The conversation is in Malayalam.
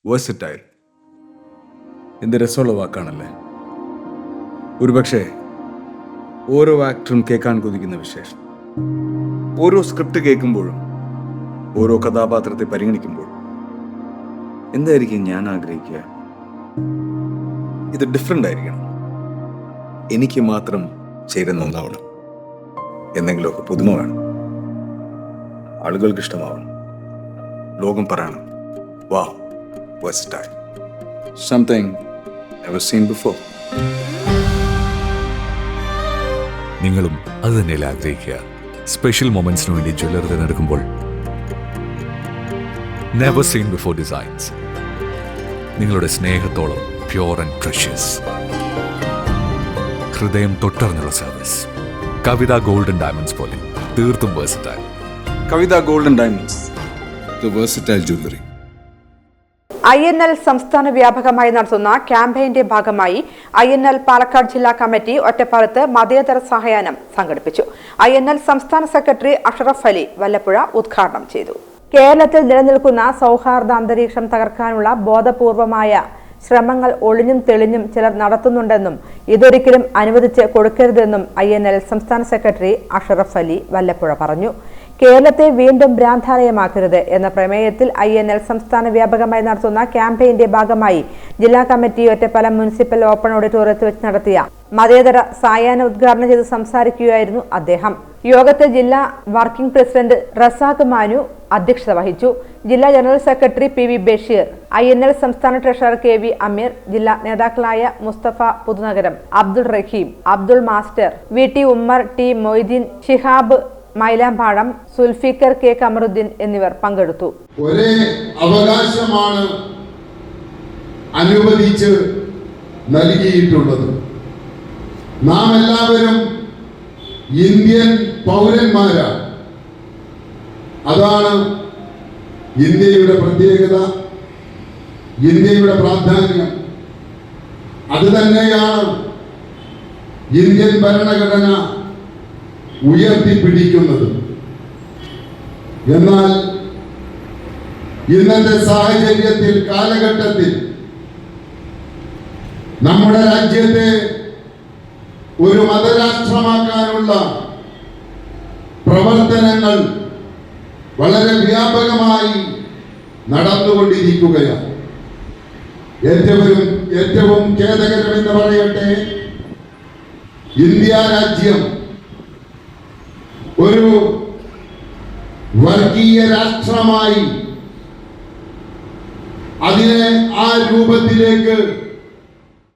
വേഴ്സറ്റൈൽ. എന്ത് രസമുള്ള വാക്കാണല്ലേ. ഒരുപക്ഷെ ഓരോ ആക്ടറും കേൾക്കാൻ കൊതിക്കുന്ന വിശേഷം. ഓരോ സ്ക്രിപ്റ്റ് കേൾക്കുമ്പോഴും ഓരോ കഥാപാത്രത്തെ പരിഗണിക്കുമ്പോഴും എന്തായിരിക്കും ഞാൻ ആഗ്രഹിക്കുക? ഇത് ഡിഫറെൻ്റ് ആയിരിക്കണം, എനിക്ക് മാത്രം ചേരുന്ന ഒന്നാവണം, എന്തെങ്കിലുമൊക്കെ പുതുമ വേണം, ആളുകൾക്ക് ഇഷ്ടമാവണം, ലോകം പറയണം വാവ്, versatile, something never seen before. നിങ്ങളും അത് തന്നെയല്ലേ ആഗ്രഹിക്കുക? സ്പെഷ്യൽ മൊമെന്റ്സിന് വേണ്ടി ജ്വല്ലറി തിരഞ്ഞെടുക്കുമ്പോൾ നെവർ സീൻ ബിഫോർ ഡിസൈൻസ്, നിങ്ങളുടെ സ്നേഹത്തോളം പ്യോർ ആൻഡ് പ്രഷ്യസ്, ഹൃദയം തൊട്ടറിഞ്ഞുള്ള സർവീസ്. കവിത ഗോൾഡൻ ഡയമണ്ട്സ് പോലെ തീർത്തും versatile. Kavitha golden diamonds, the versatile jewellery. INL സംസ്ഥാന വ്യാപകമായി നടത്തുന്ന ക്യാമ്പയിന്റെ ഭാഗമായി INL പാലക്കാട് ജില്ലാ കമ്മിറ്റി ഒറ്റപ്പാലത്ത് മതേതര സായാഹ്നം സംഘടിപ്പിച്ചു. INL സംസ്ഥാന സെക്രട്ടറി അഷ്റഫ് അലി വല്ലപ്പുഴ ഉദ്ഘാടനം ചെയ്തു. കേരളത്തിൽ നിലനിൽക്കുന്ന സൗഹാർദ്ദ അന്തരീക്ഷം തകർക്കാനുള്ള ബോധപൂർവമായ ശ്രമങ്ങൾ ഒളിഞ്ഞും തെളിഞ്ഞും ചിലർ നടത്തുന്നുണ്ടെന്നും ഇതൊരിക്കലും അനുവദിച്ച് കൊടുക്കരുതെന്നും INL സംസ്ഥാന സെക്രട്ടറി അഷ്റഫ് അലി വല്ലപ്പുഴ പറഞ്ഞു. കേരളത്തെ വീണ്ടും ഭ്രാന്താലയമാക്കരുത് എന്ന പ്രമേയത്തിൽ INL സംസ്ഥാന വ്യാപകമായി നടത്തുന്ന ക്യാമ്പയിന്റെ ഭാഗമായി ജില്ലാ കമ്മിറ്റി ഒറ്റപ്പാലം മുനിസിപ്പൽ ഓപ്പൺ ഓഡിറ്റോറിയത്തിൽ വെച്ച് നടത്തിയ മതേതര സായാഹ്ന ഉദ്ഘാടനം ചെയ്ത് സംസാരിക്കുകയായിരുന്നു അദ്ദേഹം. യോഗത്തിൽ ജില്ലാ വർക്കിംഗ് പ്രസിഡന്റ് റസാഖ് മാനു അധ്യക്ഷത വഹിച്ചു. ജില്ലാ general secretary PV Basheer, INL സംസ്ഥാന ട്രഷറർ KV അമീർ, ജില്ലാ നേതാക്കളായ Musthafa Puthunagaram, Abdul Raheem, Abdul master, VT Ummer, T Moideen, Shihab Mylampadam, Zulfikar K Kamaruddeen എന്നിവർ പങ്കെടുത്തു. ഒരേ അവകാശമാണ് അനുവദിച്ച് നൽകിയിട്ടുള്ളത്. നാം എല്ലാവരും ഇന്ത്യൻ പൗരന്മാരാണ്. അതാണ് ഇന്ത്യയുടെ പ്രത്യേകത, ഇന്ത്യയുടെ പ്രാധാന്യം. അത് തന്നെയാണ് ഇന്ത്യൻ ഭരണഘടന ഉയർത്തിപ്പിടിക്കുന്നത്. എന്നാൽ ഇന്നത്തെ സാഹചര്യത്തിൽ, കാലഘട്ടത്തിൽ നമ്മുടെ രാജ്യത്തെ ഒരു മതരാഷ്ട്രമാക്കാനുള്ള പ്രവർത്തനങ്ങൾ വളരെ വ്യാപകമായി നടന്നുകൊണ്ടിരിക്കുകയാണ്. ഏറ്റവും ഖേദകരമെന്ന് പറയട്ടെ, ഇന്ത്യ രാജ്യം ഒരു വർഗീയ രാഷ്ട്രമായി അതിനെ ആ രൂപത്തിലേക്ക്